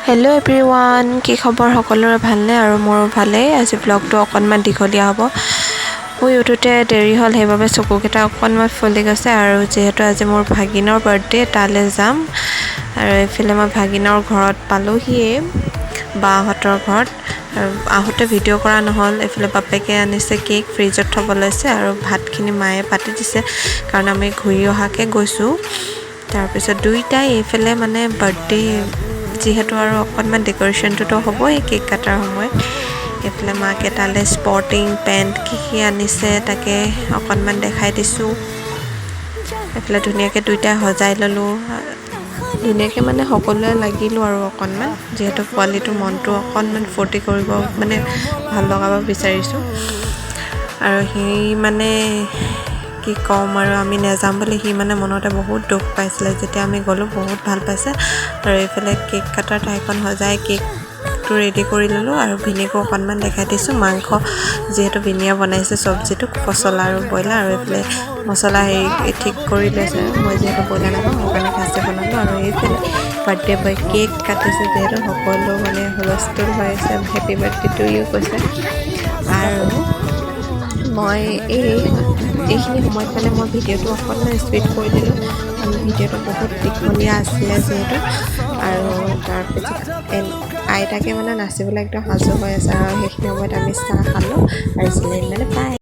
Hello' everyone, কি খবৰ? সকলোৰে ভালনে? আৰু মোৰো ভালেই। আজি ব্লগটো অকণমান দীঘলীয়া হ'ব। শুই উঠোঁতে দেৰি হ'ল, সেইবাবে চকুকেইটা অকণমান ফুলি গৈছে। আৰু যিহেতু আজি মোৰ ভাগিনৰ বাৰ্থডে, তালৈ যাম। আৰু এইফালে মই ভাগিনৰ ঘৰত পালোহিয়ে, বাহঁতৰ ঘৰত। আৰু আহোঁতে ভিডিঅ' কৰা নহ'ল। এইফালে বাপেকে আনিছে কেক, ফ্ৰিজত থ'ব লৈছে। আৰু ভাতখিনি মায়ে পাতি দিছে, কাৰণ আমি ঘূৰি অহাকৈ গৈছোঁ। তাৰপিছত দুইটাই এইফালে মানে বাৰ্থডে যিহেতু আৰু অকণমান ডেক'ৰেশ্যনটোতো হ'বই কেক কাটাৰ সময়ত। এইফালে মাকে তালৈ স্পৰ্টিং পেণ্ট কি আনিছে তাকে অকণমান দেখাই দিছোঁ। এইফালে ধুনীয়াকৈ দুইটাই সজাই ল'লোঁ। ধুনীয়াকৈ মানে সকলোৱে লাগিলোঁ আৰু অকণমান, যিহেতু পোৱালিটোৰ মনটো অকণমান ফূৰ্তি কৰিব, মানে ভাল লগাব বিচাৰিছোঁ। আৰু সি মানে কি ক'ম, আৰু আমি নেযাম বুলি সি মানে মনতে বহুত দুখ পাইছিলে। যেতিয়া আমি গ'লোঁ বহুত ভাল পাইছে। আৰু এইফালে কেক কাটাৰ ঠাইখন সজাই কেকটো ৰেডি কৰি ল'লোঁ। আৰু ভিনিকো অকণমান দেখাই দিছোঁ। মাংস যিহেতু ভিনিয়ে বনাইছে, চব্জিটো পচলা আৰু ব্ৰইলাৰ। আৰু এইফালে মছলা ঠিক কৰি লৈছে। মই যিহেতু ব্ৰইলাৰ নাখাওঁ, মোৰ কাৰণে খাচী বনালোঁ। আৰু এইফালে বাৰ্থডে বয় কেক কাটিছে, যিহেতু সকলো মানে হুলস্থুল হৈ আছে, হেপী বাৰ্থডে টু ইউ কৈছে। আৰু মই এইখিনি সময়ত মানে মই ভিডিঅ'টো অকণমান স্পীড কৰি দিলোঁ, কাৰণ ভিডিঅ'টো বহুত দীঘলীয়া আছিলে যিহেতু। আৰু তাৰপিছত আইতাকে মানে নাচিবলৈ একদম সাজু হৈ আছে। আৰু সেইখিনি সময়ত আমি চাহ খালোঁ আৰু চিলেণ্ডাৰে পায়।